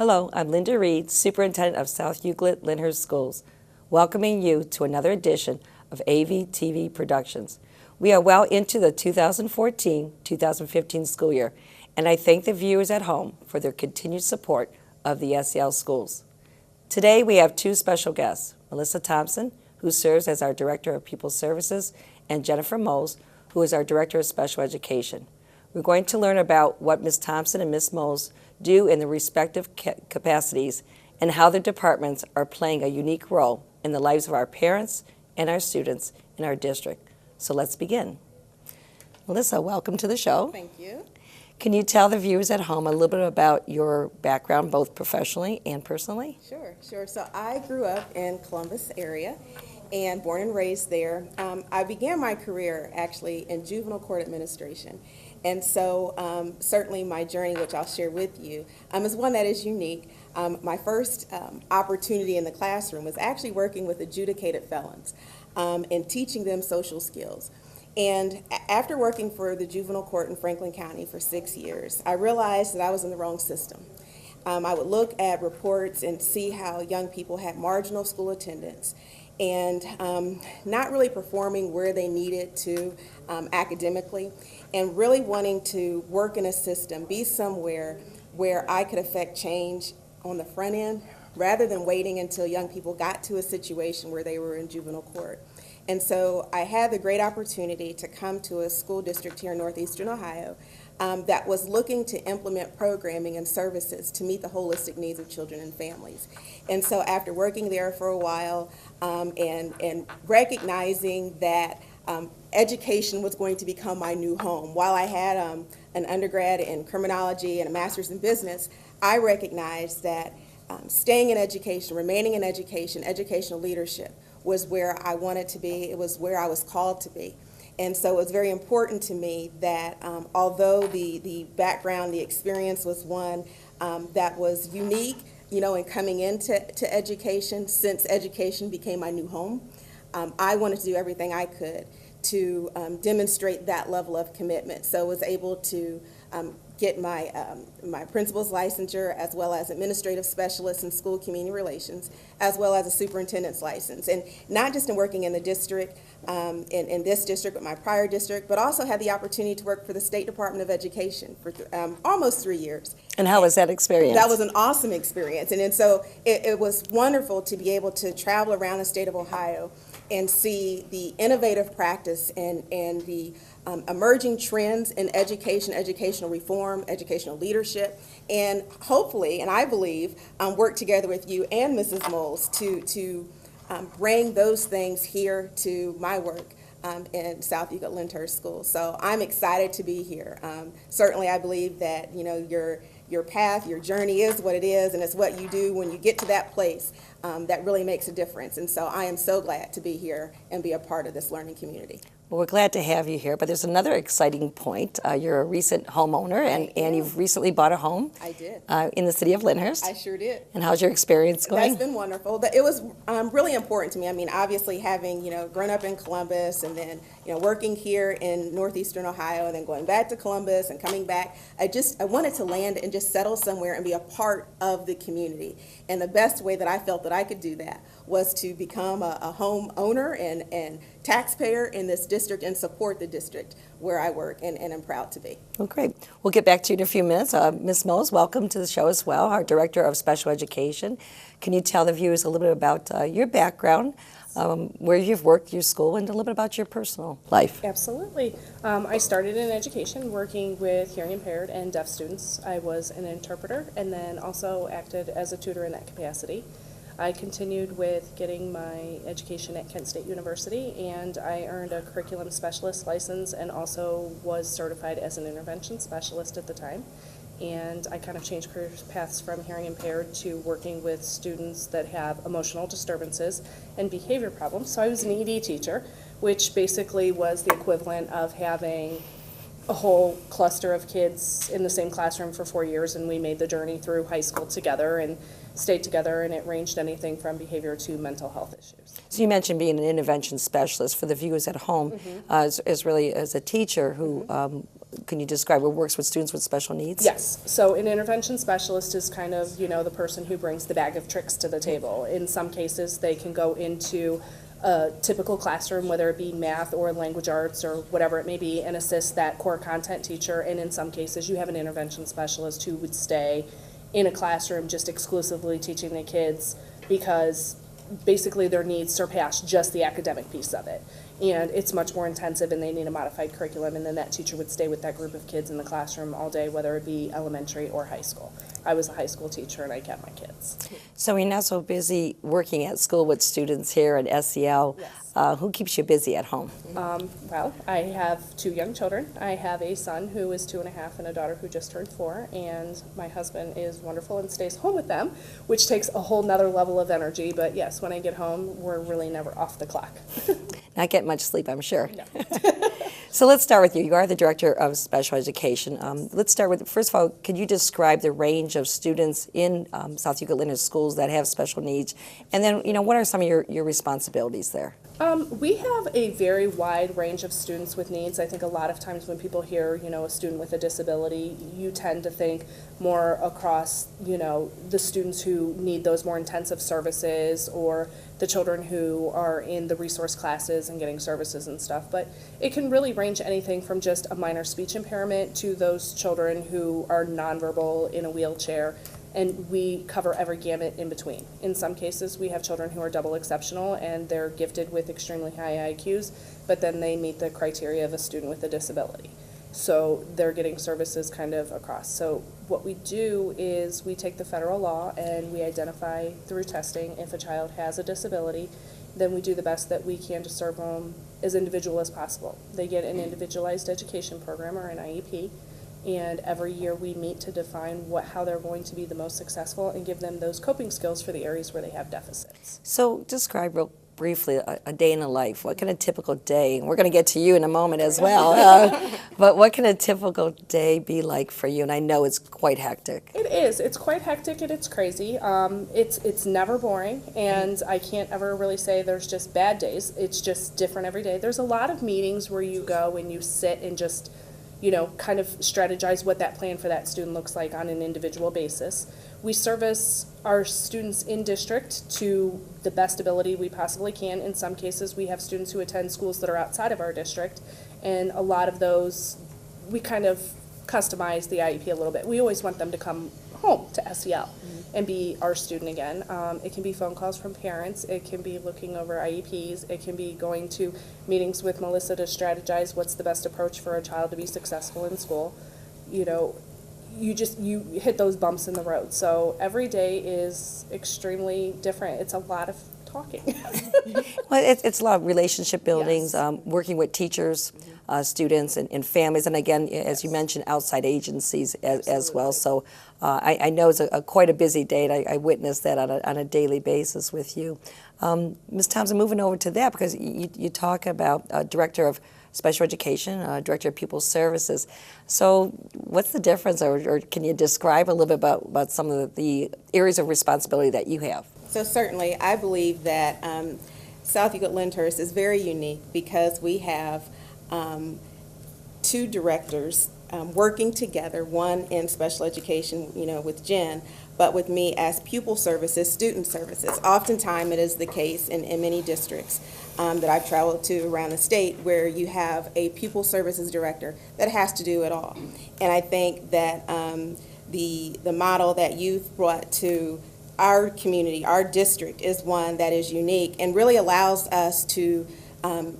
Hello, I'm Linda Reid, Superintendent of South Euclid Lyndhurst Schools, welcoming you to another edition of AV-TV Productions. We are well into the 2014-2015 school year, and I thank the viewers at home for their continued support of the SEL schools. Today we have two special guests, Melissa Thompson, who serves as our Director of Pupil Services, and Jennifer Moles, who is our Director of Special Education. We're going to learn about what Ms. Thompson and Ms. Moles do in their respective capacities and how their departments are playing a unique role in the lives of our parents and our students in our district. So let's begin. Melissa, welcome to the show. Thank you. Can you tell the viewers at home a little bit about your background, both professionally and personally? Sure. So I grew up in Columbus area and born and raised there. I began my career actually in juvenile court administration. And so certainly my journey, which I'll share with you, is one that is unique. My first opportunity in the classroom was actually working with adjudicated felons and teaching them social skills. And after working for the juvenile court in Franklin County for 6 years, I realized that I was in the wrong system. I would look at reports and see how young people had marginal school attendance and not really performing where they needed to academically, and really wanting to work in a system, be somewhere where I could affect change on the front end rather than waiting until young people got to a situation where they were in juvenile court. And so I had the great opportunity to come to a school district here in northeastern Ohio that was looking to implement programming and services to meet the holistic needs of children and families. And so after working there for a while and recognizing that education was going to become my new home, while I had an undergrad in criminology and a master's in business, I recognized that staying in education, remaining in education, educational leadership was where I wanted to be. It was where I was called to be. And so it was very important to me that although the background, the experience was one that was unique, in coming into education, since education became my new home, I wanted to do everything I could to demonstrate that level of commitment. So I was able to get my principal's licensure, as well as administrative specialist in school community relations, as well as a superintendent's license. And not just in working in the district, in this district, but my prior district, but also had the opportunity to work for the State Department of Education for almost 3 years. And how was that experience? That was an awesome experience. And so it was wonderful to be able to travel around the state of Ohio and see the innovative practice and the emerging trends in education, educational reform, educational leadership, and hopefully, and I believe, work together with you and Mrs. Moles to bring those things here to my work in South Euclid Lyndhurst School. So I'm excited to be here. Certainly I believe that your path, your journey is what it is, and it's what you do when you get to that place that really makes a difference. And so I am so glad to be here and be a part of this learning community. Well, we're glad to have you here, but there's another exciting point. You're a recent homeowner, and you've recently bought a home. I did. In the city of Lyndhurst. I sure did. And how's your experience going? That's been wonderful. It was really important to me. I mean, obviously having, grown up in Columbus and then, working here in northeastern Ohio and then going back to Columbus and coming back, I wanted to land and just settle somewhere and be a part of the community. And the best way that I felt that I could do that was to become a home owner and taxpayer in this district and support the district where I work, and I'm proud to be. Well, great. We'll get back to you in a few minutes. Ms. Moles, welcome to the show as well, our Director of Special Education. Can you tell the viewers a little bit about your background, where you've worked, your school, and a little bit about your personal life? Absolutely. I started in education working with hearing impaired and deaf students. I was an interpreter and then also acted as a tutor in that capacity. I continued with getting my education at Kent State University, and I earned a curriculum specialist license and also was certified as an intervention specialist at the time. And I kind of changed career paths from hearing impaired to working with students that have emotional disturbances and behavior problems. So I was an ED teacher, which basically was the equivalent of having a whole cluster of kids in the same classroom for 4 years, and we made the journey through high school together and stayed together, and it ranged anything from behavior to mental health issues. So you mentioned being an intervention specialist. For the viewers at home, as really as a teacher who, can you describe what works with students with special needs? Yes. So an intervention specialist is kind of, the person who brings the bag of tricks to the table. In some cases, they can go into a typical classroom, whether it be math or language arts or whatever it may be, and assist that core content teacher. And in some cases, you have an intervention specialist who would stay in a classroom just exclusively teaching the kids because basically their needs surpass just the academic piece of it. And it's much more intensive and they need a modified curriculum, and then that teacher would stay with that group of kids in the classroom all day, whether it be elementary or high school. I was a high school teacher and I kept my kids. So you're not so busy working at school with students here at SEL. Yes. Who keeps you busy at home? Well, I have 2 young children. I have a son who is 2.5 and a daughter who just turned 4, and my husband is wonderful and stays home with them, which takes a whole nother level of energy. But yes, when I get home, we're really never off the clock. Not get much sleep, I'm sure. No. So let's start with you. You are the Director of Special Education. Let's start with, first of all, could you describe the range of students in South Euclid schools that have special needs? And then, what are some of your responsibilities there? We have a very wide range of students with needs. I think a lot of times when people hear, a student with a disability, you tend to think more across, the students who need those more intensive services or the children who are in the resource classes and getting services and stuff. But it can really range anything from just a minor speech impairment to those children who are nonverbal in a wheelchair. And we cover every gamut in between. In some cases, we have children who are double exceptional and they're gifted with extremely high IQs, but then they meet the criteria of a student with a disability. So they're getting services kind of across. So what we do is we take the federal law and we identify through testing if a child has a disability, then we do the best that we can to serve them as individual as possible. They get an individualized education program or an IEP. And every year we meet to define how they're going to be the most successful and give them those coping skills for the areas where they have deficits. So describe real briefly a day in a life. What can a typical day, and we're going to get to you in a moment as well, but what can a typical day be like for you? And I know it's quite hectic. It is. It's quite hectic and it's crazy. It's never boring, and I can't ever really say there's just bad days. It's just different every day. There's a lot of meetings where you go and you sit and just kind of strategize what that plan for that student looks like on an individual basis. We service our students in district to the best ability we possibly can. In some cases, we have students who attend schools that are outside of our district, and a lot of those, we kind of customize the IEP a little bit. We always want them to come home to SEL and be our student again. It can be phone calls from parents, it can be looking over IEPs, it can be going to meetings with Melissa to strategize what's the best approach for a child to be successful in school. You hit those bumps in the road. So every day is extremely different. It's a lot of talking. Well, it's a lot of relationship buildings, Yes. Working with teachers, students, and families, and again, as you mentioned, outside agencies as well. So I know it's quite a busy day, and I witness that on a daily basis with you. Ms. Thompson, moving over to that, because you talk about Director of Special Education, Director of Pupil Services. So what's the difference, or can you describe a little bit about some of the areas of responsibility that you have? So certainly, I believe that South Euclid Lyndhurst is very unique because we have 2 directors working together, one in special education, with Jen, but with me as pupil services, student services. Oftentimes, it is the case in many districts that I've traveled to around the state where you have a pupil services director that has to do it all. And I think that the model that you've brought to our community, our district, is one that is unique and really allows us to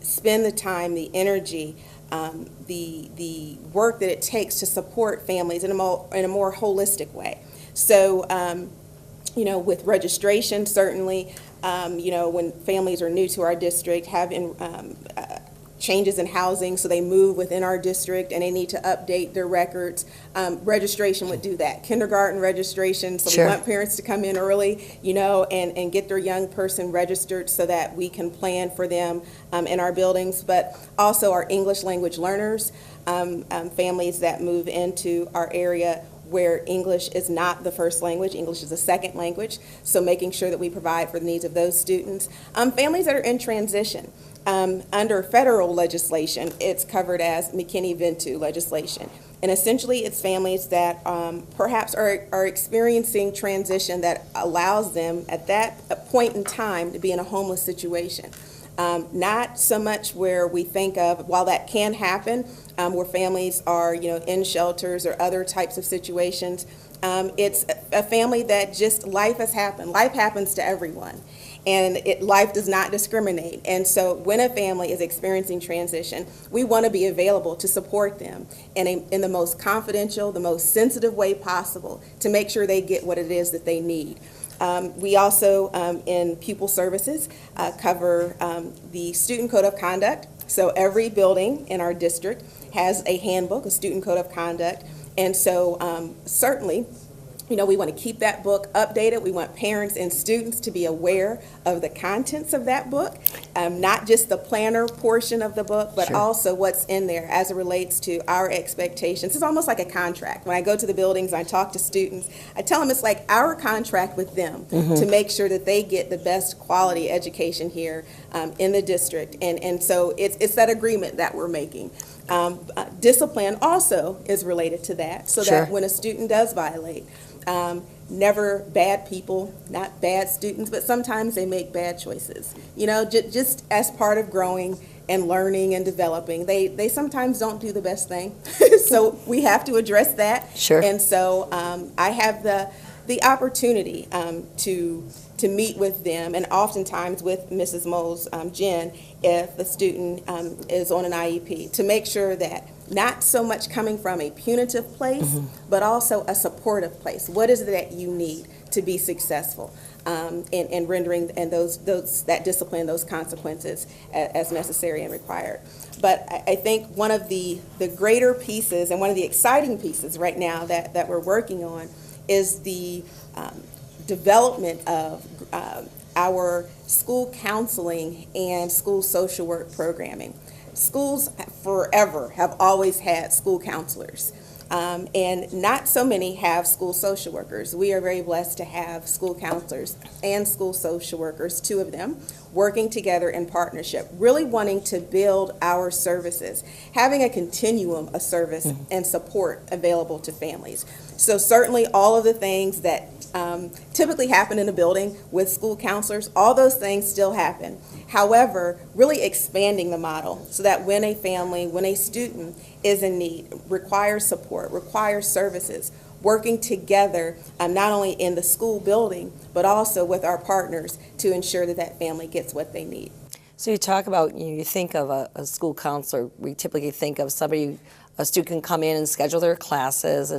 spend the time, the energy, the work that it takes to support families in a more holistic way. So, with registration, certainly, when families are new to our district, having changes in housing, so they move within our district and they need to update their records. Registration would do that. Kindergarten registration, so Sure. we want parents to come in early, and get their young person registered so that we can plan for them in our buildings. But also our English language learners, families that move into our area where English is not the first language, English is a second language, so making sure that we provide for the needs of those students. Families that are in transition. Under federal legislation, it's covered as McKinney-Vento legislation. And essentially, it's families that perhaps are experiencing transition that allows them at that point in time to be in a homeless situation. Not so much where we think of, while that can happen, where families are, in shelters or other types of situations. It's a family that just, life has happened. Life happens to everyone. And life does not discriminate. And so when a family is experiencing transition, we want to be available to support them in the most confidential, the most sensitive way possible to make sure they get what it is that they need. We also, in pupil services, cover the Student Code of Conduct. So every building in our district has a handbook, a Student Code of Conduct. And so certainly, we want to keep that book updated. We want parents and students to be aware of the contents of that book, not just the planner portion of the book, but Sure. also what's in there as it relates to our expectations. It's almost like a contract. When I go to the buildings, I talk to students, I tell them it's like our contract with them to make sure that they get the best quality education here in the district. And so it's that agreement that we're making. Discipline also is related to that, so Sure. that when a student does violate, never bad people, not bad students, but sometimes they make bad choices. Just as part of growing and learning and developing, they sometimes don't do the best thing. So we have to address that. Sure. And so I have the opportunity to meet with them, and oftentimes with Mrs. Moles, Jen, if the student is on an IEP, to make sure that not so much coming from a punitive place, but also a supportive place. What is it that you need to be successful in rendering and that discipline, those consequences as necessary and required? But I think one of the greater pieces and one of the exciting pieces right now that we're working on is the development of our school counseling and school social work programming. Schools forever have always had school counselors, and not so many have school social workers. We are very blessed to have school counselors and school social workers, two of them, working together in partnership, really wanting to build our services, having a continuum of service and support available to families. So certainly all of the things that typically happen in a building with school counselors, all those things still happen. However, really expanding the model so that when a family, when a student is in need, requires support, requires services, working together not only in the school building, but also with our partners to ensure that that family gets what they need. So you talk about, you think of a school counselor, we typically think of somebody, a student can come in and schedule their classes,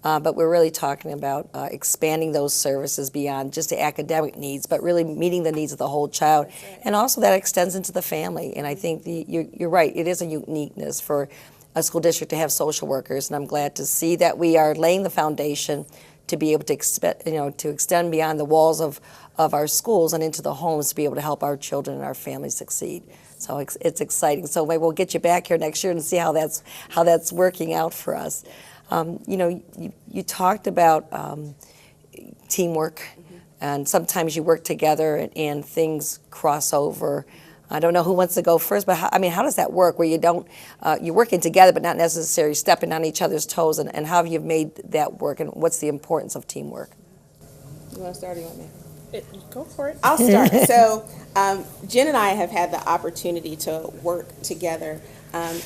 but we're really talking about expanding those services beyond just the academic needs, but really meeting the needs of the whole child. Right. And also that extends into the family. And I think you're right, it is a uniqueness for a school district to have social workers, and I'm glad to see that we are laying the foundation to be able to extend beyond the walls of our schools and into the homes to be able to help our children and our families succeed. So it's exciting. So maybe we'll get you back here next year and see how that's working out for us. You talked about teamwork, and sometimes you work together and things cross over. I don't know who wants to go first, but how does that work where you're working together but not necessarily stepping on each other's toes, and how have you made that work, and what's the importance of teamwork? You want to start or you want me? Go for it. I'll start. So Jen and I have had the opportunity to work together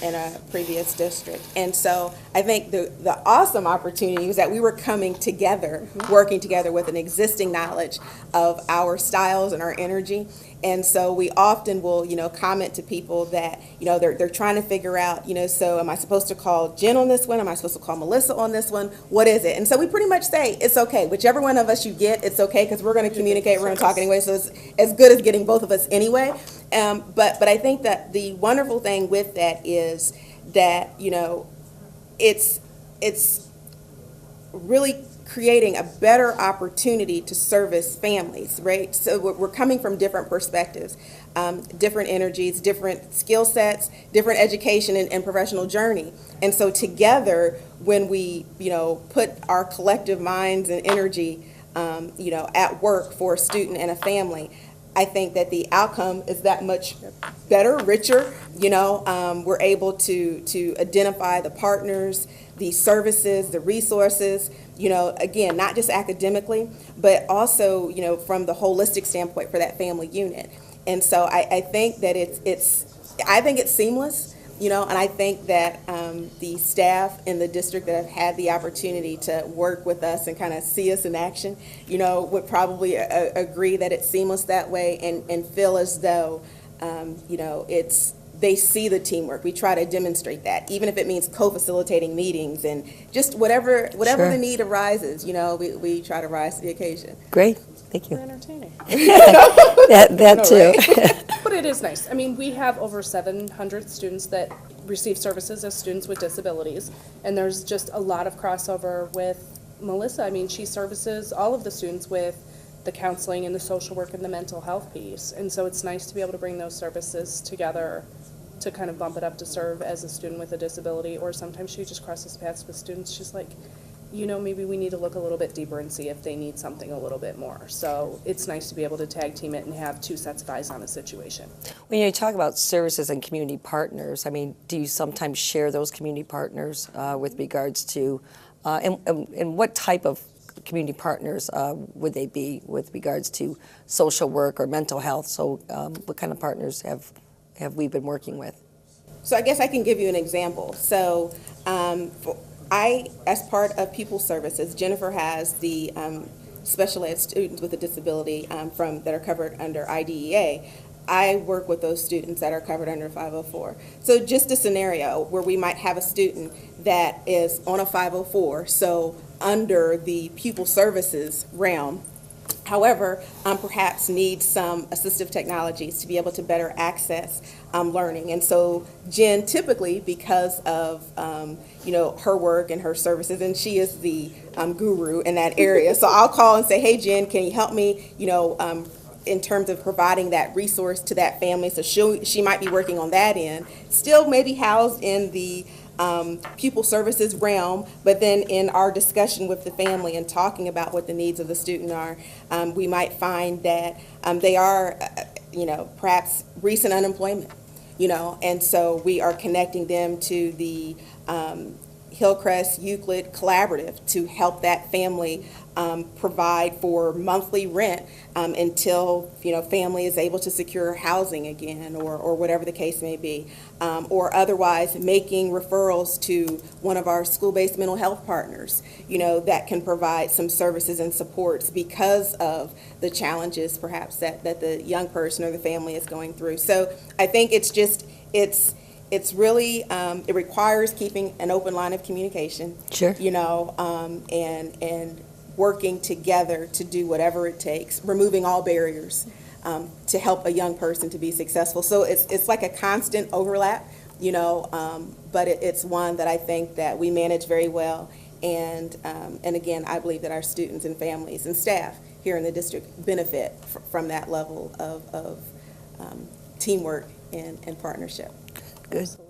in a previous district. And so I think the awesome opportunity was that we were coming together, working together with an existing knowledge of our styles and our energy. And so we often will, comment to people that, they're trying to figure out, so am I supposed to call Jen on this one? Am I supposed to call Melissa on this one? What is it? And so we pretty much say, it's okay. Whichever one of us you get, it's okay, because we're going to communicate, we're going to talk anyway, so it's as good as getting both of us anyway. But I think that the wonderful thing with that is that, it's really creating a better opportunity to service families, right? So we're coming from different perspectives, different energies, different skill sets, different education and professional journey. And so together, when we, put our collective minds and energy, at work for a student and a family, I think that the outcome is that much better, richer. We're able to identify the partners, the services, the resources, again, not just academically, but also, from the holistic standpoint for that family unit. And so I think that I think it's seamless, and I think that the staff in the district that have had the opportunity to work with us and kind of see us in action, would probably agree that it's seamless that way and feel as though, they see the teamwork. We try to demonstrate that, even if it means co-facilitating meetings and just whatever Sure. the need arises, we try to rise to the occasion. Great, thank We're you. entertaining. That too. But it is nice. I mean, we have over 700 students that receive services as students with disabilities, and there's just a lot of crossover with Melissa. I mean, she services all of the students with the counseling and the social work and the mental health piece, and so it's nice to be able to bring those services together to kind of bump it up to serve as a student with a disability. Or sometimes she just crosses paths with students. She's like, maybe we need to look a little bit deeper and see if they need something a little bit more. So it's nice to be able to tag team it and have two sets of eyes on a situation. When you talk about services and community partners, I mean, do you sometimes share those community partners with regards to, and what type of community partners would they be with regards to social work or mental health? So what kind of partners have we been working with? So I guess I can give you an example. So as part of Pupil Services, Jennifer has the special ed students with a disability that are covered under IDEA. I work with those students that are covered under 504. So just a scenario where we might have a student that is on a 504, so under the Pupil Services realm, however, perhaps needs some assistive technologies to be able to better access learning. And so Jen, typically, because of her work and her services, and she is the guru in that area, so I'll call and say, hey Jen, can you help me, in terms of providing that resource to that family? So she might be working on that end, still maybe housed in the pupil services realm, but then in our discussion with the family and talking about what the needs of the student are, we might find that they are, perhaps recent unemployment, and so we are connecting them to the Hillcrest Euclid Collaborative to help that family provide for monthly rent until family is able to secure housing again, or whatever the case may be, or otherwise making referrals to one of our school-based mental health partners, that can provide some services and supports because of the challenges perhaps that the young person or the family is going through. So I think it's really, it requires keeping an open line of communication. Sure. And working together to do whatever it takes, removing all barriers to help a young person to be successful. So it's like a constant overlap, but it's one that I think that we manage very well. And again, I believe that our students and families and staff here in the district benefit from that level of teamwork and partnership. Good. Absolutely.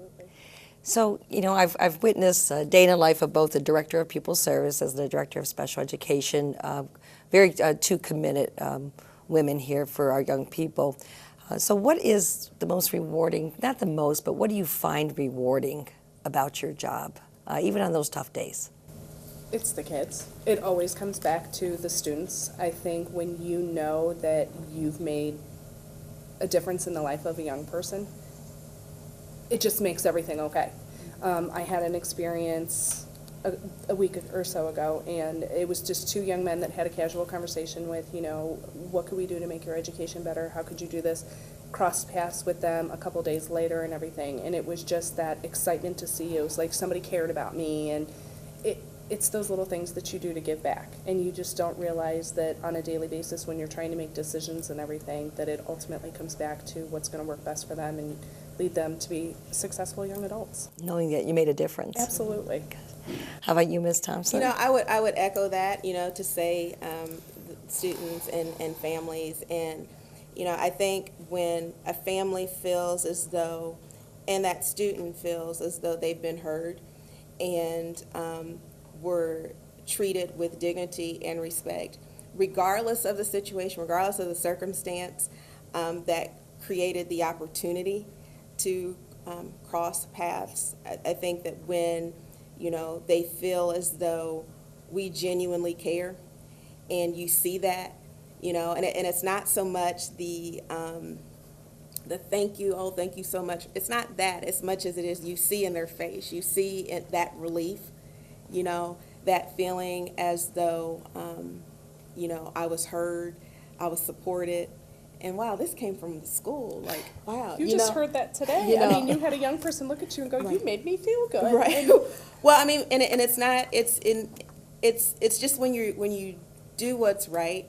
So, I've witnessed a day in the life of both the Director of Pupil Services and the Director of Special Education, very two committed women here for our young people. So what is the most rewarding, not the most, but what do you find rewarding about your job, even on those tough days? It's the kids. It always comes back to the students. I think when you know that you've made a difference in the life of a young person, it just makes everything okay. I had an experience a week or so ago, and it was just two young men that had a casual conversation with, what could we do to make your education better? How could you do this? Crossed paths with them a couple days later and everything, and it was just that excitement to see. It was like somebody cared about me, and it's those little things that you do to give back, and you just don't realize that on a daily basis when you're trying to make decisions and everything, that it ultimately comes back to what's going to work best for them and lead them to be successful young adults. Knowing that you made a difference. Absolutely. How about you, Ms. Thompson? I would echo that, to say students and families. And, I think when a family feels as though, and that student feels as though they've been heard and were treated with dignity and respect, regardless of the situation, regardless of the circumstance that created the opportunity to cross paths. I think that when, they feel as though we genuinely care, and you see that, and it's not so much the thank you, oh, thank you so much. It's not that as much as it is you see in their face. You see that relief, that feeling as though, I was heard, I was supported. And wow, this came from the school. Like, wow. You just heard that today. You had a young person look at you and go, Right. You made me feel good. Right. Well, and it's not, it's just when you do what's right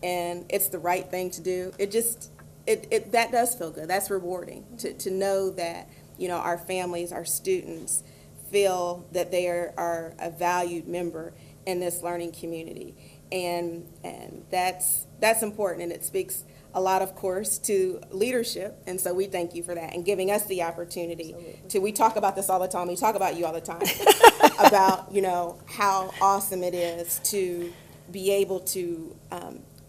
and it's the right thing to do, that does feel good. That's rewarding to know that, our families, our students feel that they are a valued member in this learning community. And that's important, and it speaks a lot, of course, to leadership, and so we thank you for that and giving us the opportunity we talk about this all the time, we talk about you all the time, about, how awesome it is to be able to,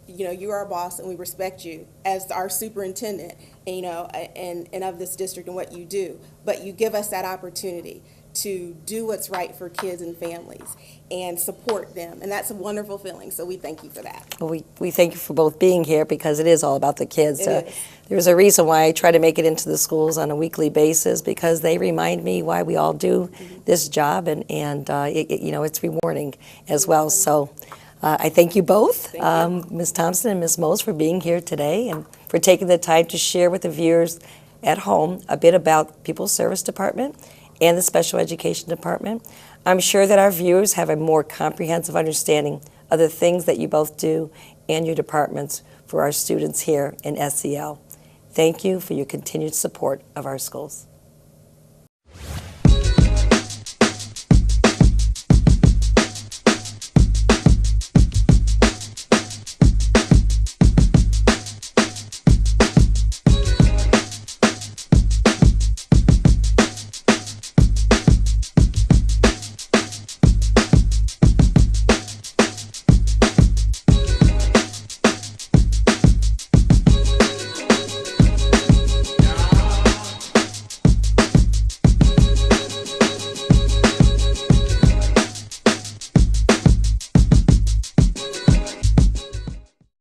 you're our boss and we respect you as our superintendent, and of this district and what you do, but you give us that opportunity to do what's right for kids and families and support them. And that's a wonderful feeling. So we thank you for that. Well, we thank you for both being here because it is all about the kids. It is. There's a reason why I try to make it into the schools on a weekly basis, because they remind me why we all do this job, and it's rewarding as well. So I thank you both, Ms. Thompson and Ms. Mose, for being here today and for taking the time to share with the viewers at home a bit about People's Service Department and the Special Education Department. I'm sure that our viewers have a more comprehensive understanding of the things that you both do and your departments for our students here in SEL. Thank you for your continued support of our schools.